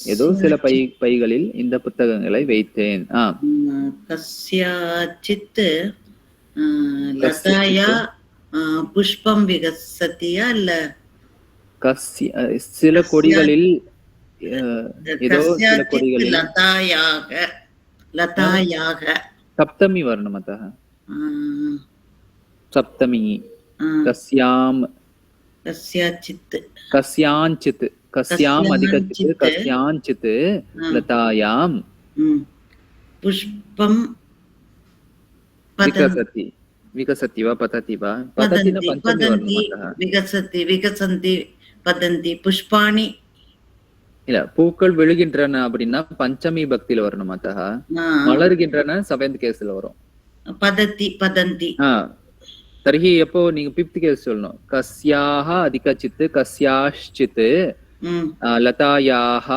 ஏதோ சில பைகளில் இந்த புத்தகங்களை வைத்தேன். கஸ்யாச்சித் லதாயா புஷ்பம் விகசதியா இல்ல சில கொடிகளில் ஏதோ சில கொடிகளில் லதாயாக சப்தமி வர்ணமதः. சப்தமி கஸ்யாம் கஸ்யாஞ்சித் कस्याम् अधिकचित् कस्याञ्चित् लतायां पुष्पं विकसति. विकसति वा पतति वा? पतति न पञ्चमी वर्णमतः. विकसति विकसन्ति पतन्ति पुष्पाणि இல்ல பூக்கள் விழுகின்றன அப்படின்னா பஞ்சமி பக்தியில வரணும் மாதா. மலர்கின்றன செவன்த் கேஸ்ல வரும். பதத்தி பதந்தி. தர்ஹி எப்போ நீங்க பிப்த் கேஸ் சொல்லணும். கஸ்யாஹ அதிகச்சித் கஸ்யாஷ்சித் லதாயாஹ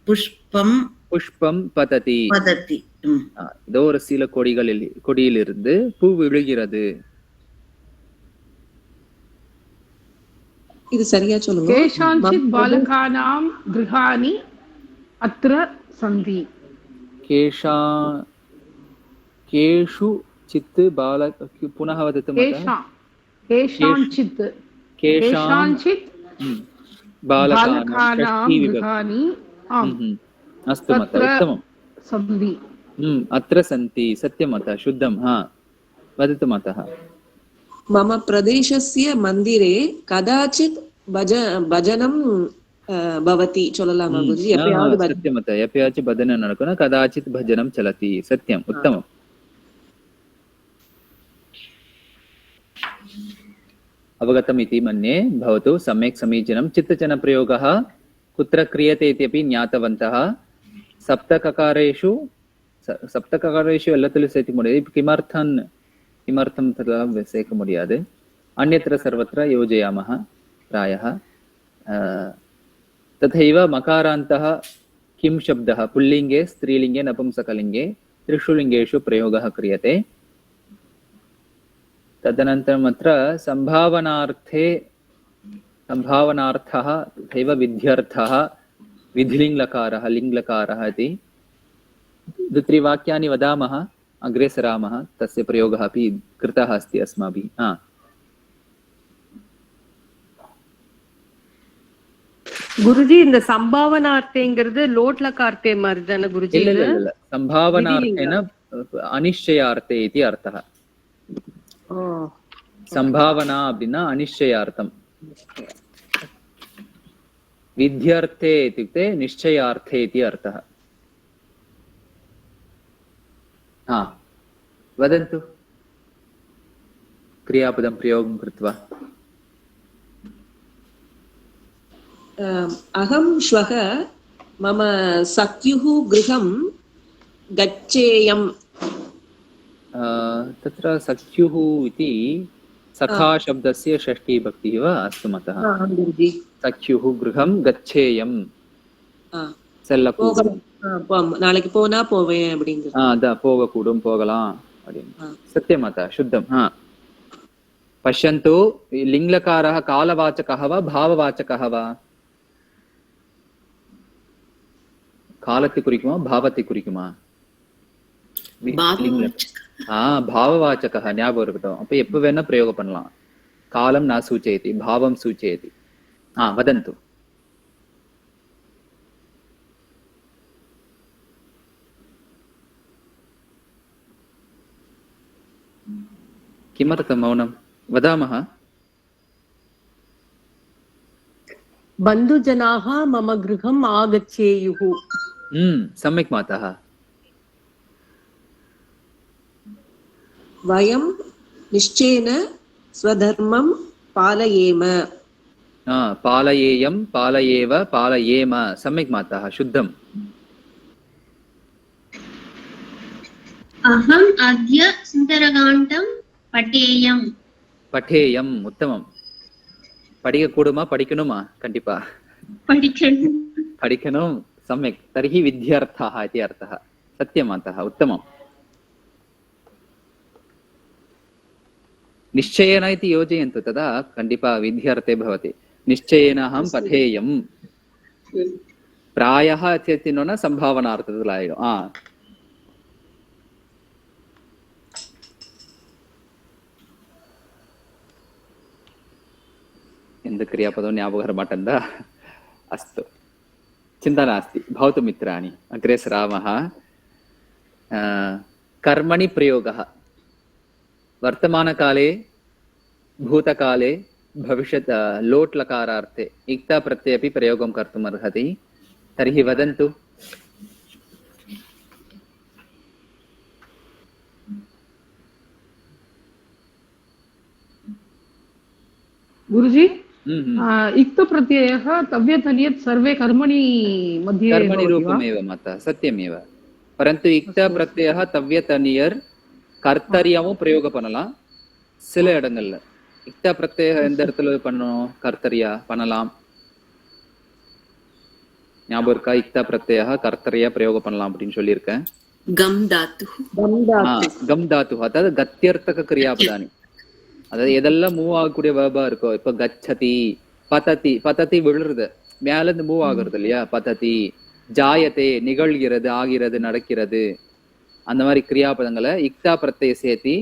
புஷ்பம் புஷ்பம் பததி. இதோ ஒரு சில கொடியிலிருந்து பூ விழுகிறது. இது சரியா சொல்லுங்க. கேஷாஞ்சித் பாலகானாம் கிருஹாணி அத்ர சந்தி. கேஷு चित् बाल पुनः वदतु केषाञ्चित् बालकानां गृहाणि अस्तु माता, उत्तमं. सन्ति. अत्र सन्ति. सत्यं माता, शुद्धं. वदतु मातः. मम प्रदेशस्य मन्दिरे कदाचित् भजनं भवति. சொல்லலாமா குருஜி? எப்பயாவது சத்தியம் மாதா, எப்பயாச்சும் பஜனை நடக்கும். கதாச்சித் பஜனம் चलति. सत्यम्, उत्तमम्. अवगतम् इति मन्ये. भवतु सम्यक्, समीचीनं. चित्तचनप्रयोगः कुत्र क्रियते इत्यपि ज्ञातवन्तः. सप्तककारेषु एल्लत्तलु सेर्क्क मुडियादु. किमर्थं तदा सेर्क्क मुडियादु. अन्यत्र सर्वत्र योजयामः प्रायः. तथैव मकारान्तः किं शब्दः पुल्लिङ्गे स्त्रीलिङ्गे नपुंसकलिङ्गे त्रिषु लिङ्गेषु प्रयोगः क्रियते. तदनन्तरम् अत्र सम्भावनार्थः तथैव विध्यर्थः विधिलिङ्लकारः लिङ्लकारः इति द्वित्रिवाक्यानि वदामः, अग्रे सरामः. तस्य प्रयोगः अपि कृतः अस्ति अस्माभिः. குருஜி, இந்த சம்பாவனார்த்தேங்கிறது லோட்லகார்த்தே மாதிரி தானே குருஜி? இல்ல, சம்பாவனார்த்தேன அனிश्चयार्थे इति अर्थः. संभावना அப்படின்னா அனிश्चयार्थம். विध्यर्थे इत्युक्ते निश्चयार्थे इति अर्थः। हा वदन्तु क्रियापदं प्रयोगं कृत्वा। अहं श्वः मम सख्युः गृहं गच्छेयम्। तत्र सख्युः इति सखा शब्दस्य षष्ठी विभक्तिः वा? अस्तु मतः। सख्युः गृहं गच्छेयम्. நாளைக்கு போனா போவேன் அப்படிங்கிறது. அதான் போகக்கூடும், போகலாம் அப்படின்னு. सत्यमतः शुद्धं। पश्यन्तु लिङ्लकारः कालवाचकः वा भाववाचकः वा? காலத்தை குறிக்குமா பாவத்தை குறிக்குமா? பாவவாச்சகः ஞாபகம் இருக்கட்டும். அப்ப எப்ப வேணா பிரயோகம் பண்ணலாம். காலம் ந சூச்சயति, பாவம் சூச்சயति. वदन्तु। किमर्थं मौनं? वदामः। बन्धुजनाः मम गृहम् आगच्छेयुः। सम्यक् मातः। वयं निश्चयेन स्वधर्मं पालयेम। पालयेयं, पालयेव, पालयेम। सम्यक् मातः, शुद्धम्। अहम् अद्य सुन्दरकाण्डं पठेयम्। पठेयम्, उत्तमम्। படிக்கக்கூடுமா படிக்கணுமா? கண்டிப்பா படிக்கணும். सम्यक्। तर्हि विद्यार्थः इति अर्थः। सत्यमातः, उत्तमम्। निश्चयेन इति योजयन्तु, तदा कण्डिपा विद्यार्थे भवति। निश्चयेन अहं पठेयम्। प्रायः इति न संभावनार्थदलाय। ಎಂದು ಕ್ರಿಯಾಪದವು ಜ್ಞಾಪಕ ಬರಮಾಟಂದ? ಅಸ್ತು, ಚಿಂತಾ ನಾಸ್ತಿ, ಭವತು ಮಿತ್ರಾಣಿ। ಅಗ್ರೆ ಸರಾಮಃ। कर्मणि प्रयोगः वर्तमानकाले, भूतकाले, भविष्यत् लोट् लकारार्थे इक्ता प्रत्यये अपि प्रयोगं कर्तुम् अर्हति। तर्हि वदन्तु। गुरुजी, इक्त प्रत्ययः तव्यतनियत् सर्वे कर्मणि मध्ये कर्मणि रूपमेव माता, सत्यमेव। परन्तु इक्त प्रत्ययः तव्यतनियर् கர்த்தரியாவும் பிரயோகம் பண்ணலாம் சில இடங்கள்ல. இக்த பிரத்யேக எந்த இடத்துல பண்ணணும்? கர்த்தரியா பண்ணலாம். ஞாபகம் இருக்கா? இக்த பிரத்யேக கர்த்தரியா பிரயோகம் பண்ணலாம் அப்படின்னு சொல்லியிருக்கேன். கம் தாத்து, கம் தாத்து, அதாவது கத்தியர்த்தக கிரியாபதானி. அதாவது எதெல்லாம் மூவ் ஆகக்கூடிய வேர்பா இருக்கோ, இப்ப கச்சதி, பததி, பததி விழுறது, மேல இருந்து மூவ் ஆகுறது இல்லையா? பததி, ஜாயத்தே நிகழ்கிறது, ஆகிறது, நடக்கிறது. அந்த மாதிரி கிரியாபதங்களை இக்தா பிரத்யய சேர்த்தி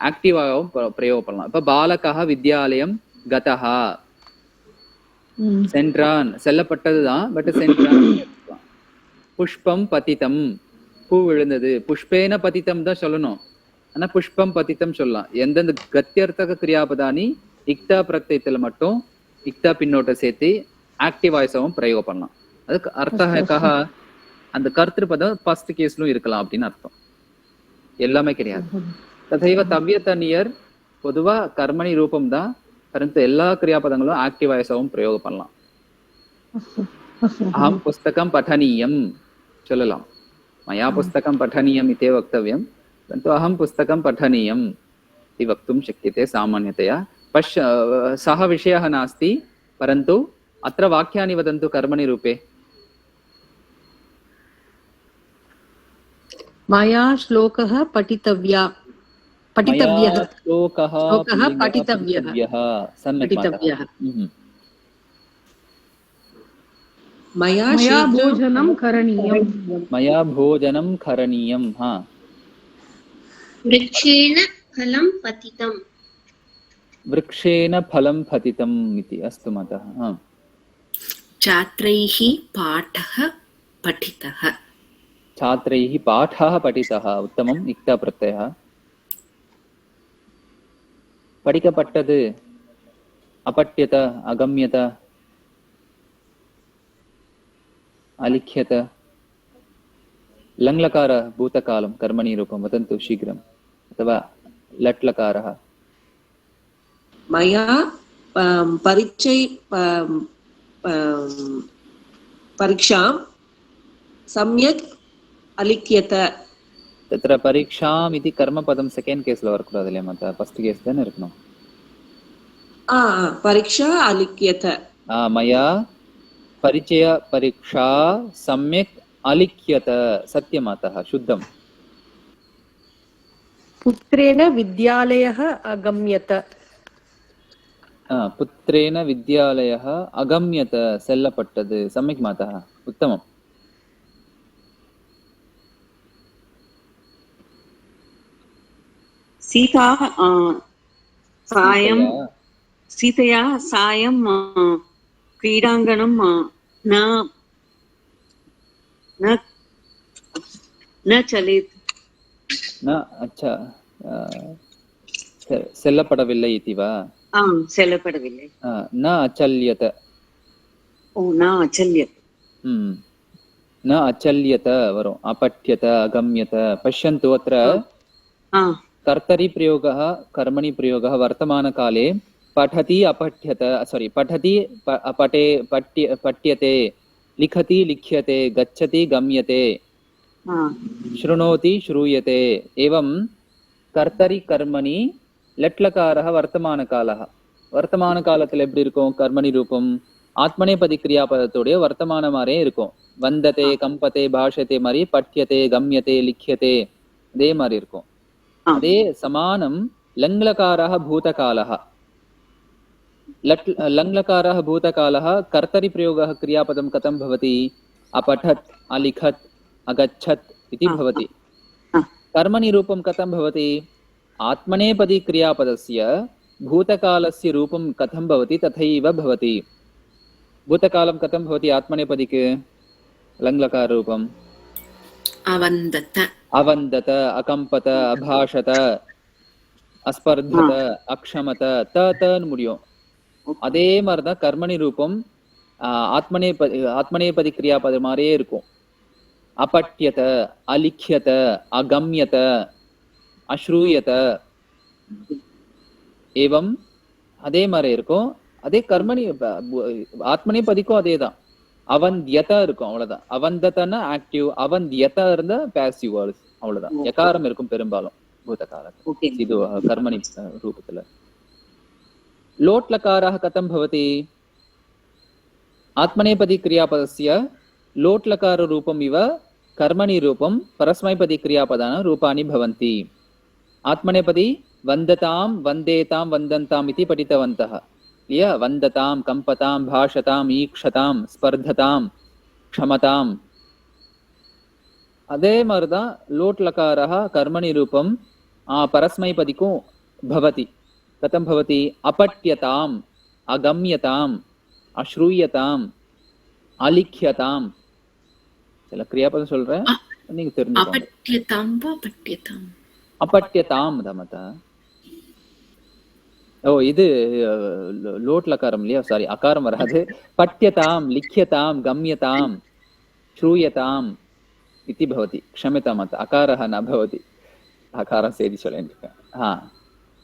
ஆக்டிவாகவும் பிரயோகம் பண்ணலாம். இப்ப பாலகா வித்யாலயம் கதஹா, சென்றான், செல்லப்பட்டதுதான், பட் சென்றான். புஷ்பம் பதிதம், பூ விழுந்தது. புஷ்பேன பதிதம் தான் சொல்லணும், ஆனா புஷ்பம் பதித்தம் சொல்லலாம். எந்தெந்த கத்தியர்த்தக கிரியாபதானி இக்தா பிரத்யத்துல மட்டும் இக்தா பின்னோட்ட சேர்த்து ஆக்டிவ் வாய்ஸாவும் பிரயோகம் பண்ணலாம். அதுக்கு அர்த்தக்காக அந்த கர்த்திருப்பதம் ஃபர்ஸ்ட் கேஸ்லும் இருக்கலாம் அப்படின்னு அர்த்தம். எல்லாமே கிடையாது. ததைவ தவ்யதனியர் பொதுவா கர்மணி ரூபம் தான், பரந்து எல்லா கிரியாபதங்களும் ஆக்டிவ் வாய்ஸாவும் பிரயோகம் பண்ணலாம். அஹம் புஸ்தகம் பఠనీయం சொல்லலாம். மயா புஸ்தகம் பఠనీయం इति वक्तव्यं, परन्तु अहं पुस्तकं पठनीयम् इति वक्तुं शक्यते सामान्यतया। सः विषयः नास्ति, परन्तु अत्र वाक्यानि वदन्तु कर्मणि रूपे। मया श्लोकः पठितव्यः, पठितव्यः, श्लोकः पठितव्यः, पठितव्यः। मया भोजनं करणीयं, मया भोजनं करणीयं। हाँ, वृक्षेण फलं पतितम्, वृक्षेण फलं पतितम् इति। अस्तु मतः। छात्रैः पाठः पठितः, छात्रैः पाठः पठितः, उत्तमम्। इक्ता प्रत्ययः। படிக்கப்பட்டது, अपठ्यत, अगम्यत, अलिख्यत लङ्लकार भूतकालं कर्मणि रूपं वदन्तु शीघ्रम् अथवा लट्लकारः मया परीक्षां सम्यक् अलिख्यत तत्र परीक्षाम् इति कर्मपदं सेकेण्ड् केस्ல வரக்கூடாது இல்லையா மத்த ஃபர்ஸ்ட் கேஸ் தானே இருக்கணும் परीक्षा अलिख्यत मया परिचय परीक्षा सम्यक् अलिख्यत सत्यमतः शुद्धम् पुत्रेण विद्यालयः अगम्यत पुत्रेण विद्यालयः अगम्यत सेल्लपट्टது सम्यक् मातः उत्तमम् सीतया सायं क्रीडाङ्गणं न चलेत् न अच्छा सेल्लपडविल्लै इति वा सेल्लपडविल्लै न अचल्यत न अचल्यत न अचल्यत वरु अपठ्यत अगम्यत पश्यन्तु अत्र कर्तरि प्रयोगः कर्मणि प्रयोगः वर्तमानकाले पठति अपठ्यत पठति पठ्यते लिखति लिख्यते गच्छति गम्यते शृणोति श्रूयते एवं कर्तरि कर्मणि लट्लकारः वर्तमानकालः वर्तमानकालத்தில் எப்படி இருக்கும் कर्मणि रूपம் ஆத்மநேபதி கிரியாபதத்தோட வர்த்தமான மாதிரியே இருக்கும் வந்ததே கம்பதே பாஷதே மாதிரி பठ्यते गम्यते लिख्यते அதே மாதிரி இருக்கும் அதே சமானம் लङ्लकारः भूतकालः लङ्लकारः भूतकालः कर्तरि प्रयोगः क्रियापदं कथं भवति अपठत् अलिखत् अगच्छत् इति भवति कर्मणि रूपं कथं भवति आत्मनेपदी क्रियापदस्य भूतकालस्य रूपं कथं भवति तथैव भवति भूतकालं कथं भवति आत्मनेपदीके लङ्लकार रूपं अवन्दत अवन्दत अकम्पत अभाषत अस्पर्धत अक्षमत त முடியும் அதே மாதிரி தான் கர்மணி ரூபம் ஆத்மநேபதி கிரியாபதம் மாதிரியே இருக்கும் अपठ्यत अलिख्यत अगम्यत अश्रूयत एवं அதே மாதிரி இருக்கும் அதே கர்மணி ஆத்மநேபதிக்கும் அதேதான் அவந்தியத இருக்கும் அவ்வளவுதான் அவந்ததன ஆக்டிவ் அவந்தியத இருந்த பாசிவ் வேர்ட்ஸ் அவ்வளவுதான் எகாரம் இருக்கும் பெரும்பாலும் பூதகாலத்துல இது கர்மணி ரூபத்துல लोट्लकारः कथं भवति आत्मनेपदी क्रियापदस्य लोट्लकार रूपम् इव कर्मणि रूपं परस्मैपदी क्रियापदानां रूपाणि भवन्ति आत्मनेपदी वन्दतां वन्देतां वन्दन्ताम् इति पठितवन्तः वन्दतां कम्पतां भाषताम् ईक्षतां स्पर्धतां क्षमताम् அதே மாதிரிதான் लोट्लकारः कर्मणि रूपं परस्मैपदिको भवति कथं भवति अपठ्यताम् अगम्यताम् अश्रूयताम् अलिख्यताम् चलो क्रियापदம் சொல்றேன் நீங்க தெரிஞ்சுக்கோங்க अपठ्यताम् वा पठ्यताम् अपठ्यताम् தமதா ஓ இது லோட்லகாரம் இல்லையா சாரி அகாரம் வராது पठ्यताम् लिख्यताम् गम्यताम् श्रूयताम् इति भवति क्षम्यतां मत अकारः न भवति अकारं सेदि சொல்றேன்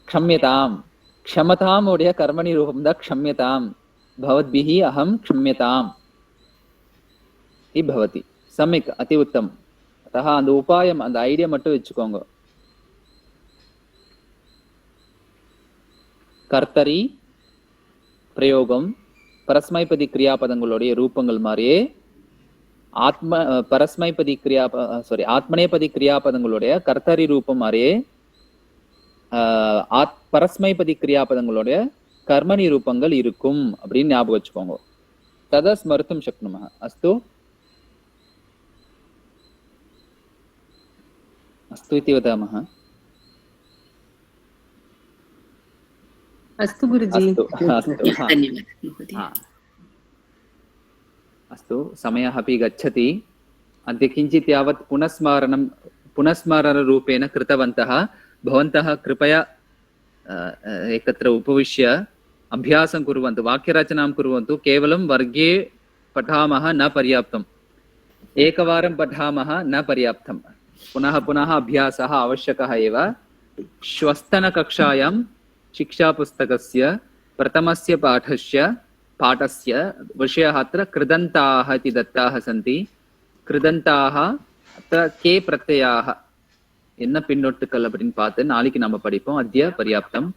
क्षम्यताम् क्षमताम् उडय कर्मणि रूपं द क्षम्यताम् भवद्भिः अहं क्षम्यताम् इति भवति सम्यक् अति उत्तमम् अतः அந்த உபாயம் அந்த ஐடியா மட்டும் வெச்சுக்கோங்க கர்த்தரி பிரயோகம் பரஸ்மைபதி கிரியாபதங்களுடைய ரூபங்கள் மாதிரியே பரஸ்மைபதி ஆத்மநேபதி கிரியாபதங்களுடைய கர்த்தரி ரூபம் மாதிரியே பரஸ்மைபதி கிரியாபதங்களுடைய கர்மணி ரூபங்கள் இருக்கும் அப்படின்னு ஞாபகம் வச்சுக்கோங்க ததா ஸ்மர்த்தும் சக்னுமः அஸ்து अस्तु इति वदामः अस्तु गुरुजी अस्तु समयः अपि गच्छति अद्य किञ्चित् यावत् पुनस्मारणरूपेण कृतवन्तः भवन्तः कृपया एकत्र उपविश्य अभ्यासं कुर्वन्तु वाक्यरचनां कुर्वन्तु केवलं वर्गे पठामः न पर्याप्तं एकवारं पठामः न पर्याप्तं, पुनः पुनः अभ्यासः आवश्यकः एव। श्वस्तनकक्षायां शिक्षापुस्तकस्य प्रथमस्य पाठस्य विषयः अत्र कृदन्ताः इति दत्ताः सन्ति। कृदन्ताः अत्र के प्रत्ययाः என்ன பின்னொட்டுக்கள் அப்படின்னு பார்த்து நாளைக்கு நம்ம படிப்போம். அத்ய பர்யாப்தம்.